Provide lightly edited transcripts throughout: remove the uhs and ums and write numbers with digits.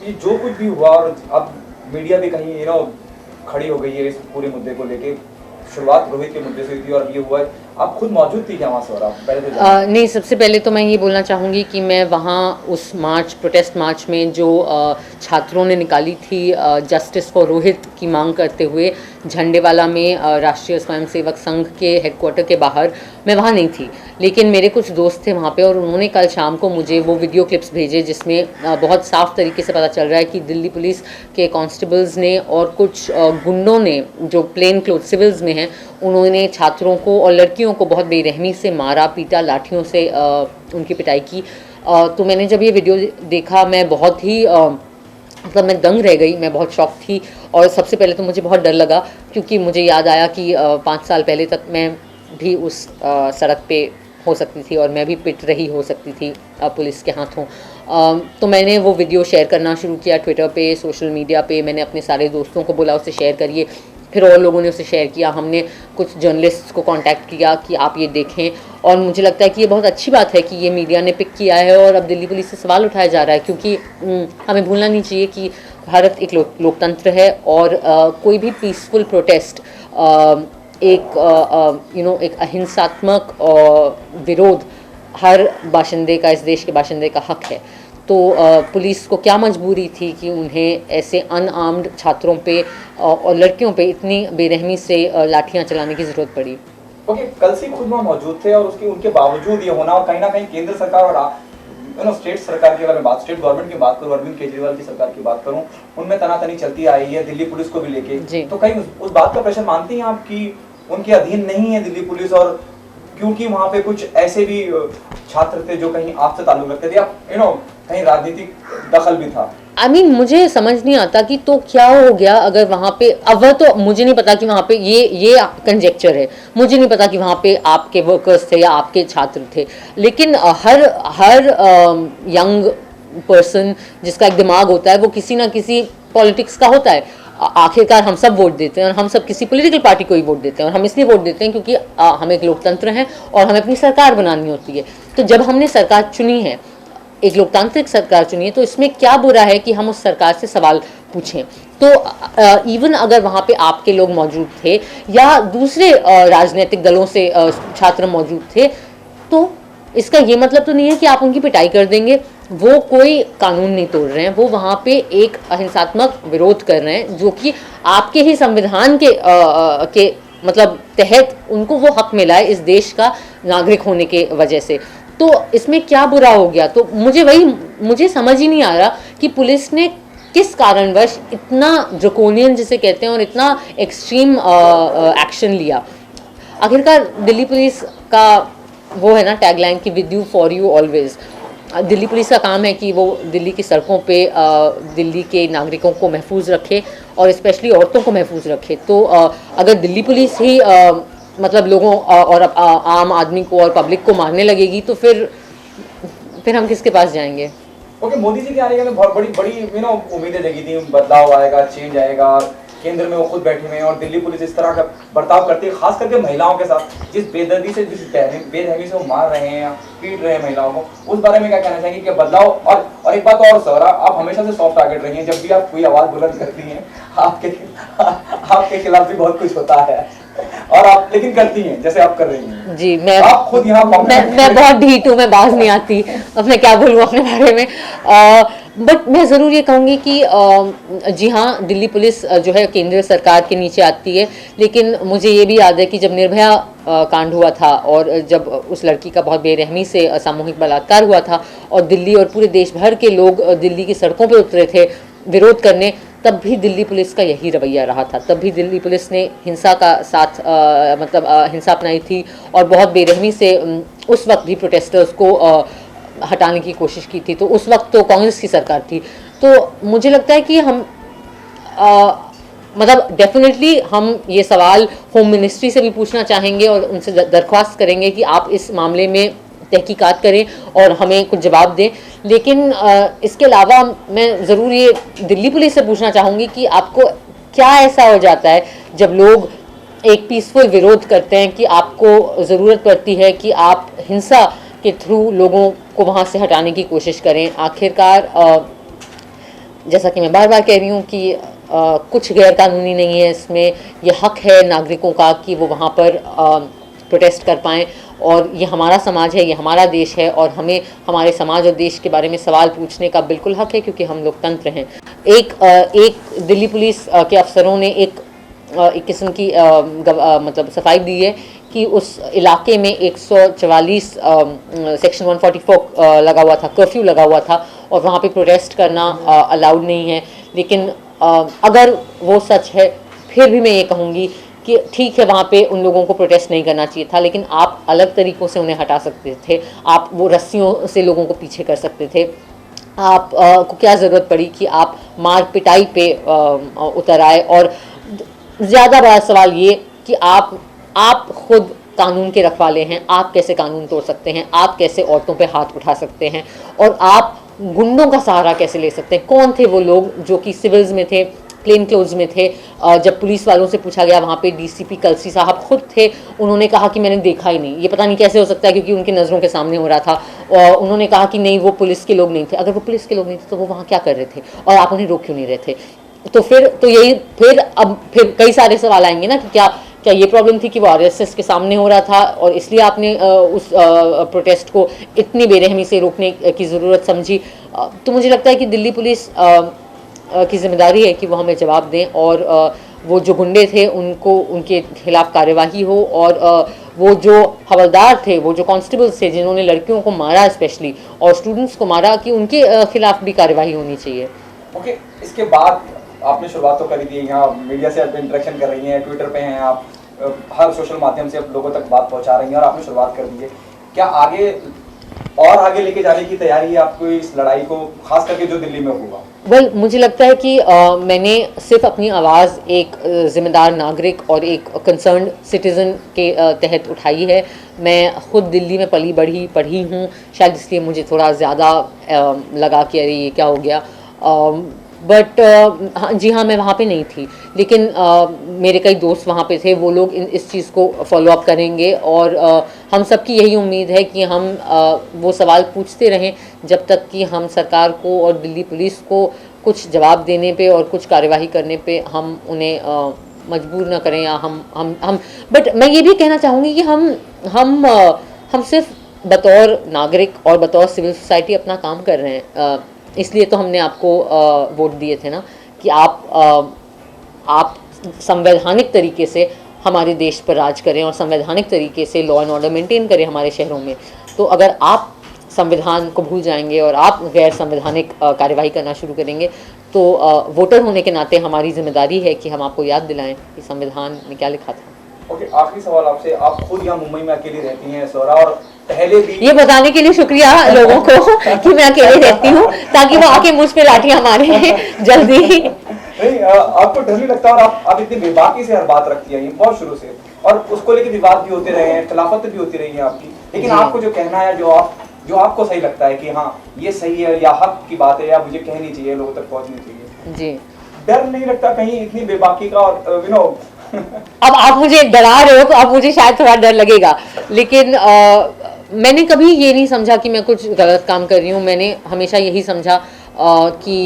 कि जो कुछ भी हुआ और अब मीडिया भी कहीं खड़ी हो गई है इस पूरे मुद्दे को लेके, शुरुआत रोहित के मुद्दे से हुई थी और ये हुआ है, आप खुद मौजूद थी क्या वहाँ से? और आप पहले तो नहीं, सबसे पहले तो मैं ये बोलना चाहूँगी कि मैं वहाँ उस प्रोटेस्ट मार्च में जो छात्रों ने निकाली थी जस्टिस फॉर रोहित की मांग करते हुए झंडेवाला में राष्ट्रीय स्वयंसेवक संघ के हेडक्वार्टर के बाहर, मैं वहाँ नहीं थी, लेकिन मेरे कुछ दोस्त थे वहाँ पे और उन्होंने कल शाम को मुझे वो वीडियो क्लिप्स भेजे जिसमें बहुत साफ तरीके से पता चल रहा है कि दिल्ली पुलिस के कांस्टेबल्स ने और कुछ गुंडों ने जो प्लेन क्लोथ सिविल्स में हैं, उन्होंने छात्रों को और लड़कियों को बहुत बेरहमी से मारा, पीटा, लाठियों से उनकी पिटाई की। तो मैंने जब ये वीडियो देखा मैं बहुत ही मतलब मैं दंग रह गई, मैं बहुत शॉक थी। और सबसे पहले तो मुझे बहुत डर लगा क्योंकि मुझे याद आया कि 5 साल पहले तक मैं भी उस सड़क पे हो सकती थी और मैं भी पिट रही हो सकती थी पुलिस के हाथों। तो मैंने वो वीडियो शेयर करना शुरू किया ट्विटर पे, सोशल मीडिया पे। मैंने अपने सारे दोस्तों को बोला उसे शेयर करिए, फिर और लोगों ने उसे शेयर किया। हमने कुछ जर्नलिस्ट्स को कांटेक्ट किया कि आप ये देखें, और मुझे लगता है कि ये बहुत अच्छी बात है कि ये मीडिया ने पिक किया है और अब दिल्ली पुलिस से सवाल उठाया जा रहा है, क्योंकि हमें भूलना नहीं चाहिए कि भारत एक लोकतंत्र है और कोई भी पीसफुल प्रोटेस्ट एक अहिंसात्मक विरोध हर बाशिंदे का, इस देश के बाशिंदे का हक है। तो पुलिस को क्या मजबूरी थी कि उन्हें ऐसे अनआर्म्ड छात्रों पे और लड़कियों पे इतनी बेरहमी से लाठियां चलाने की ज़रूरत पड़ी? ओके, कल से खुद वहाँ मौजूद थे और उनके बावजूद ये होना, और कहीं ना कहीं केंद्र सरकार और स्टेट सरकार की, अगर मैं बात स्टेट गवर्नमेंट की बात करूँ, अरविंद केजरीवाल की सरकार की बात करूँ, उनमें तनातनी चलती आई है दिल्ली पुलिस को भी लेके। तो कहीं उस बात का प्रेशर मानती हैं आप कि उनके अधीन नहीं है दिल्ली पुलिस? और क्योंकि वहाँ पे कुछ ऐसे भी छात्र थे जो कहीं आपसे ताल्लुक रखते थे, या कहीं राजनीतिक दखल भी था? मुझे समझ नहीं आता कि तो क्या हो गया अगर वहाँ पे, अब तो मुझे नहीं पता कि वहाँ पे ये कंजेक्चर है, मुझे नहीं पता कि वहाँ पे आपके वर्कर्स थे या आपके छात्र थे, लेकिन हर यंग पर्सन जिसका एक दिमाग होता है वो किसी ना किसी पॉलिटिक्स का होता है। आखिरकार हम सब वोट देते हैं और हम सब किसी पॉलिटिकल पार्टी को ही वोट देते हैं, और हम इसलिए वोट देते हैं क्योंकि हम एक लोकतंत्र हैं और हमें अपनी सरकार बनानी होती है। तो जब हमने सरकार चुनी है, एक लोकतांत्रिक सरकार चुनी है, तो इसमें क्या बुरा है कि हम उस सरकार से सवाल पूछें? तो इवन अगर वहाँ पे आपके लोग मौजूद थे या दूसरे राजनीतिक दलों से छात्र मौजूद थे, तो इसका ये मतलब तो नहीं है कि आप उनकी पिटाई कर देंगे। वो कोई कानून नहीं तोड़ रहे हैं, वो वहाँ पे एक अहिंसात्मक विरोध कर रहे हैं जो कि आपके ही संविधान के मतलब तहत उनको वो हक मिला है इस देश का नागरिक होने के वजह से। तो इसमें क्या बुरा हो गया? तो मुझे समझ ही नहीं आ रहा कि पुलिस ने किस कारणवश इतना ड्रकोनियन जिसे कहते हैं और इतना एक्सट्रीम एक्शन लिया। आखिरकार दिल्ली पुलिस का वो है ना टैगलाइन कि with you for you always. Delhi police का काम है कि वो दिल्ली की सड़कों पे दिल्ली के नागरिकों को महफूज रखे और स्पेशली औरतों को महफूज रखे। तो अगर दिल्ली पुलिस ही मतलब लोगों और आम आदमी को और पब्लिक को मारने लगेगी तो फिर हम किसके पास जाएंगे? ओके, मोदी जी के आने के बाद बहुत बड़ी उम्मीदें जगी थी, बदलाव आएगा, चेंज आएगा, केंद्र में वो खुद बैठे हुए हैं और दिल्ली पुलिस इस तरह का बर्ताव करती है, खास करके महिलाओं के साथ, जिस बेदर्दी से, जिस बेरहमी से वो मार रहे हैं, पीट रहे हैं महिलाओं को, उस बारे में क्या कहना चाहेंगे कि बदलाव? और एक बात और सर, आप हमेशा से सॉफ्ट टारगेट रही हैं, जब भी आप कोई आवाज बुलंद करती हैं आपके खिलाफ भी बहुत कुछ होता है और आप लेकिन करती हैं जैसे आप कर रही हैं। जी, आप खुद यहाँ मैं बहुत ढीठ हूँ, मैं बाज नहीं आती, अब मैं क्या बोलूँ अपने बारे में। बट मैं ज़रूर ये कहूँगी कि जी हाँ, दिल्ली पुलिस जो है केंद्र सरकार के नीचे आती है, लेकिन मुझे ये भी याद है कि जब निर्भया कांड हुआ था और जब उस लड़की का बहुत बेरहमी से सामूहिक बलात्कार हुआ था और दिल्ली और पूरे देश भर के लोग दिल्ली की सड़कों पर उतरे थे विरोध करने, तब भी दिल्ली पुलिस का यही रवैया रहा था। तब भी दिल्ली पुलिस ने हिंसा का साथ हिंसा अपनाई थी और बहुत बेरहमी से उस वक्त भी प्रोटेस्टर्स को हटाने की कोशिश की थी। तो उस वक्त तो कांग्रेस की सरकार थी। तो मुझे लगता है कि हम मतलब डेफिनेटली हम ये सवाल होम मिनिस्ट्री से भी पूछना चाहेंगे और उनसे दरख्वास्त करेंगे कि आप इस मामले में तहकीकात करें और हमें कुछ जवाब दें। लेकिन इसके अलावा मैं ज़रूर ये दिल्ली पुलिस से पूछना चाहूँगी कि आपको क्या ऐसा हो जाता है जब लोग एक पीसफुल विरोध करते हैं कि आपको ज़रूरत पड़ती है कि आप हिंसा के थ्रू लोगों को वहाँ से हटाने की कोशिश करें? आखिरकार जैसा कि मैं बार बार कह रही हूँ कि कुछ गैर कानूनी नहीं है इसमें। ये हक है नागरिकों का कि वो वहाँ पर प्रोटेस्ट कर पाएँ, और ये हमारा समाज है, ये हमारा देश है, और हमें हमारे समाज और देश के बारे में सवाल पूछने का बिल्कुल हक है, क्योंकि हम लोकतंत्र हैं। एक दिल्ली पुलिस के अफसरों ने एक किस्म की मतलब सफाई दी है कि उस इलाके में 144 सेक्शन 144 लगा हुआ था, कर्फ्यू लगा हुआ था, और वहाँ पे प्रोटेस्ट करना अलाउड नहीं है। लेकिन अगर वो सच है, फिर भी मैं ये कहूँगी कि ठीक है, वहाँ पे उन लोगों को प्रोटेस्ट नहीं करना चाहिए था, लेकिन आप अलग तरीक़ों से उन्हें हटा सकते थे। आप वो रस्सियों से लोगों को पीछे कर सकते थे। आप को क्या ज़रूरत पड़ी कि आप मार पिटाई पे उतर आए? और ज़्यादा बड़ा सवाल ये कि आप खुद कानून के रखवाले हैं, आप कैसे कानून तोड़ सकते हैं? आप कैसे औरतों पे हाथ उठा सकते हैं? और आप गुंडों का सहारा कैसे ले सकते हैं? कौन थे वो लोग जो कि सिविल्स में थे, प्लेन क्लोथ्स में थे? जब पुलिस वालों से पूछा गया, वहाँ पे डीसीपी कलसी साहब खुद थे, उन्होंने कहा कि मैंने देखा ही नहीं। ये पता नहीं कैसे हो सकता है, क्योंकि उनकी नज़रों के सामने हो रहा था। और उन्होंने कहा कि नहीं, वो पुलिस के लोग नहीं थे। अगर वो पुलिस के लोग नहीं थे तो वो वहाँ क्या कर रहे थे, और आप उन्हें रोक क्यों नहीं रहे थे? तो फिर कई सारे सवाल आएंगे ना कि क्या ये प्रॉब्लम थी कि वो आरएसएस के सामने हो रहा था, और इसलिए आपने उस प्रोटेस्ट को इतनी बेरहमी से रोकने की ज़रूरत समझी? तो मुझे लगता है कि दिल्ली पुलिस की जिम्मेदारी है कि वो हमें जवाब दें, और वो जो गुंडे थे उनको, उनके खिलाफ कार्यवाही हो, और वो जो हवलदार थे, वो जो कांस्टेबल्स थे जिन्होंने लड़कियों को मारा स्पेशली, और स्टूडेंट्स को मारा, कि उनके खिलाफ भी कार्यवाही होनी चाहिए। ओके, इसके बाद आपने शुरुआत तो करी थी, यहाँ मीडिया से आप इंटरेक्शन कर रही हैं, ट्विटर पे हैं आप, हर सोशल माध्यम से आप लोगों तक बात पहुंचा रही हैं, और आपने शुरुआत कर दी है। क्या आगे लेके जाने की तैयारी है आपको इस लड़ाई को, खास करके जो दिल्ली में होगा? वेल, मुझे लगता है कि मैंने सिर्फ अपनी आवाज़ एक ज़िम्मेदार नागरिक और एक कंसर्न्ड सिटीज़न के तहत उठाई है। मैं ख़ुद दिल्ली में पढ़ी हूँ, शायद इसलिए मुझे थोड़ा ज़्यादा लगा कि अरे ये क्या हो गया। बट जी हाँ, मैं वहाँ पे नहीं थी, लेकिन मेरे कई दोस्त वहाँ पे थे। वो लोग इस चीज़ को फॉलो अप करेंगे, और हम सबकी यही उम्मीद है कि हम वो सवाल पूछते रहें जब तक कि हम सरकार को और दिल्ली पुलिस को कुछ जवाब देने पे और कुछ कार्यवाही करने पे हम उन्हें मजबूर न करें, या हम बट मैं ये भी कहना चाहूँगी कि हम सिर्फ बतौर नागरिक और बतौर सिविल सोसाइटी अपना काम कर रहे हैं। इसलिए तो हमने आपको वोट दिए थे ना, कि आप संवैधानिक तरीके से हमारे देश पर राज करें, और संवैधानिक तरीके से लॉ एंड ऑर्डर मेंटेन करें हमारे शहरों में। तो अगर आप संविधान को भूल जाएंगे और आप गैर संवैधानिक कार्यवाही करना शुरू करेंगे, तो वोटर होने के नाते हमारी जिम्मेदारी है कि हम आपको याद दिलाएं कि संविधान में क्या लिखा था। ओके, आखिरी सवाल आपसे, आप खुद यहाँ मुंबई में अकेली रहती हैं स्वरा, और पहले भी ये बताने के लिए शुक्रिया लोगों को कि मैं अकेले रहती हूँ, ताकि वो आके मुझ पे लाठियां मारे जल्दी। नहीं, आपको डर नहीं लगता? और आप इतनी बेबाकी से हर बात रखती हैं बहुत शुरू से, और उसको लेके विवाद भी होते रहे हैं, खिलाफत भी होती रही है आपकी, लेकिन आपको जो कहना है, जो आपको सही लगता है कि हाँ ये सही है, या हक की बात है, या मुझे कहनी चाहिए, लोगों तक पहुंचनी चाहिए जी, डर नहीं लगता कहीं इतनी बेबाकी का? और अब आप मुझे डरा रहे हो तो अब मुझे शायद थोड़ा डर लगेगा, लेकिन मैंने कभी ये नहीं समझा कि मैं कुछ गलत काम कर रही हूँ। मैंने हमेशा यही समझा कि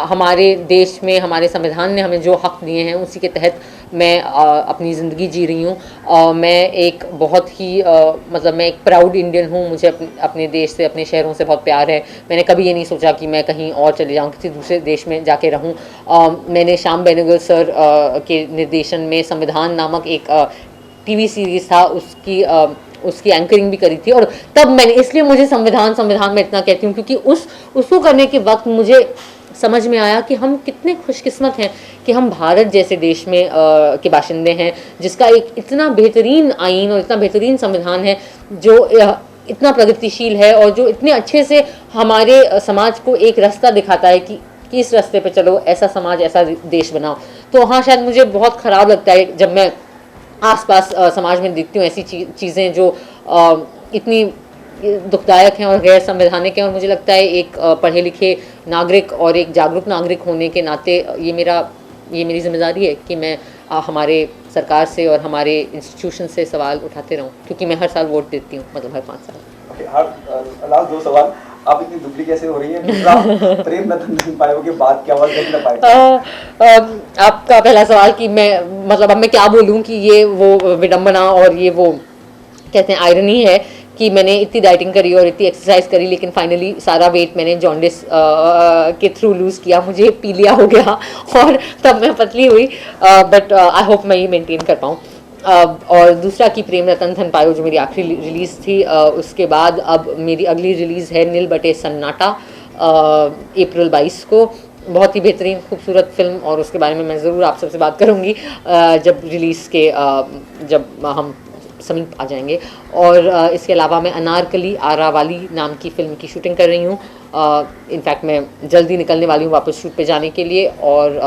हमारे देश में हमारे संविधान ने हमें जो हक दिए हैं उसी के तहत मैं अपनी ज़िंदगी जी रही हूँ। मैं एक बहुत ही मतलब मैं एक प्राउड इंडियन हूँ। मुझे अपने देश से, अपने शहरों से बहुत प्यार है। मैंने कभी ये नहीं सोचा कि मैं कहीं और चले जाऊँ, किसी दूसरे देश में जाके रहूँ। मैंने श्याम बेनेगल सर के निर्देशन में संविधान नामक एक टीवी सीरीज़ था, उसकी एंकरिंग भी करी थी। और तब मैंने, इसलिए मुझे संविधान मैं इतना कहती हूँ क्योंकि उसको करने के वक्त मुझे समझ में आया कि हम कितने खुशकिस्मत हैं कि हम भारत जैसे देश में के बाशिंदे हैं, जिसका एक इतना बेहतरीन आईन और इतना बेहतरीन संविधान है, जो इतना प्रगतिशील है और जो इतने अच्छे से हमारे समाज को एक रास्ता दिखाता है कि इस रास्ते पे चलो, ऐसा समाज, ऐसा देश बनाओ। तो हाँ, शायद मुझे बहुत ख़राब लगता है जब मैं आसपास समाज में देखती हूँ ऐसी चीज़ें जो इतनी दुखदायक हैं और गैर संवैधानिक हैं। और मुझे लगता है एक पढ़े लिखे नागरिक और एक जागरूक नागरिक होने के नाते ये मेरी जिम्मेदारी है कि मैं हमारे सरकार से और हमारे इंस्टीट्यूशन से सवाल उठाते रहूं, क्योंकि मैं हर साल वोट देती हूँ, मतलब हर 5 साल। लास्ट 2 सवाल। आप इतनी दुबली कैसे हो रही है? दूसरा, प्रेम रतन धन पायो के बाद क्या आवाज देख ना पाए? आपका पहला सवाल कि मैं मतलब अब मैं क्या बोलूं कि ये वो विडंबना और ये वो कहते हैं आयरनी है कि मैंने इतनी डाइटिंग करी और इतनी एक्सरसाइज करी, लेकिन फाइनली सारा वेट मैंने जॉन्डिस के थ्रू लूज़ किया, मुझे पीलिया हो गया और तब मैं पतली हुई। बट आई होप मैं ये मेंटेन कर पाऊँ। और दूसरा कि प्रेम रतन धन पायो जो मेरी आखिरी रिलीज़ थी, उसके बाद अब मेरी अगली रिलीज़ है नील बटे सन्नाटा, अप्रैल 22 को। बहुत ही बेहतरीन खूबसूरत फिल्म, और उसके बारे में मैं ज़रूर आप सबसे बात करूँगी जब रिलीज़ के जब हम समीप आ जाएंगे। और इसके अलावा मैं अनारकली आरावाली नाम की फ़िल्म की शूटिंग कर रही हूँ। इनफैक्ट मैं जल्दी निकलने वाली हूँ वापस शूट पे जाने के लिए, और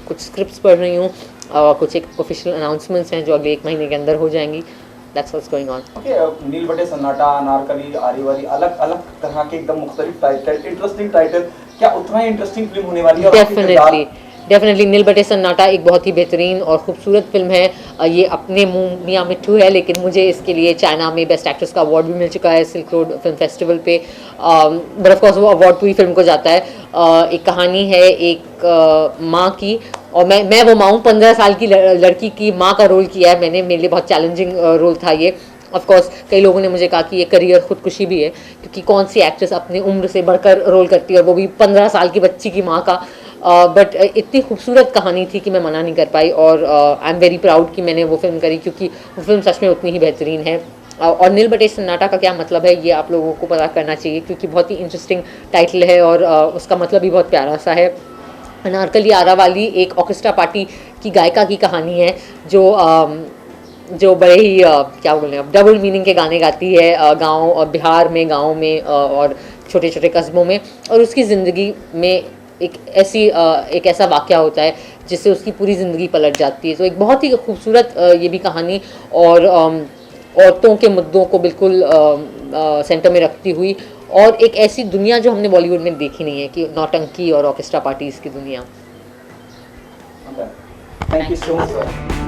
कुछ स्क्रिप्ट्स पढ़ रही हूँ, कुछ एक ऑफिशियल अनाउंसमेंट्स हैं जो अगले 1 महीने के अंदर हो जाएंगी। That's what's going on. Okay, Nil Battey Sannata, Anarkali, आरीवाली, अलग अलग तरह के एकदम मुख्तलिफ टाइटल, इंटरेस्टिंग टाइटल, क्या उतना ही इंटरेस्टिंग फिल्म होने वाली है? डेफिनेटली नील बटे सन्नाटा एक बहुत ही बेहतरीन और खूबसूरत फिल्म है। ये अपने मुंह मियाँ मिट्ठू है, लेकिन मुझे इसके लिए चाइना में बेस्ट एक्ट्रेस का अवार्ड भी मिल चुका है सिल्क रोड फिल्म फेस्टिवल पे। बट ऑफ कोर्स वो अवार्ड पूरी फिल्म को जाता है। एक कहानी है एक माँ की, और मैं वो माँ हूँ, 15 साल की लड़की की माँ का रोल किया है मैंने। मेरे लिए बहुत चैलेंजिंग रोल था ये। ऑफ कोर्स कई लोगों ने मुझे कहा कि ये करियर खुदकुशी भी है, क्योंकि कौन सी एक्ट्रेस अपनी उम्र से बढ़कर रोल करती है, और वो भी 15 साल की बच्ची की माँ का। बट इतनी खूबसूरत कहानी थी कि मैं मना नहीं कर पाई, और आई एम वेरी प्राउड कि मैंने वो फिल्म करी, क्योंकि वो फिल्म सच में उतनी ही बेहतरीन है। और नील बटे सन्नाटा का क्या मतलब है ये आप लोगों को पता करना चाहिए, क्योंकि बहुत ही इंटरेस्टिंग टाइटल है, और उसका मतलब भी बहुत प्यारा सा है। अनारकली आरावाली एक ऑर्केस्ट्रा पार्टी की गायिका की कहानी है, जो बड़े ही क्या बोलें अब, डबल मीनिंग के गाने गाती है गाँव और बिहार में, गाँव में और छोटे छोटे कस्बों में। और उसकी ज़िंदगी में एक ऐसा वाक़या होता है जिससे उसकी पूरी ज़िंदगी पलट जाती है। तो एक बहुत ही खूबसूरत ये भी कहानी, और औरतों के मुद्दों को बिल्कुल सेंटर में रखती हुई, और एक ऐसी दुनिया जो हमने बॉलीवुड में देखी नहीं है, कि नौटंकी और ऑर्केस्ट्रा पार्टीज़ की दुनिया। Thank you so much.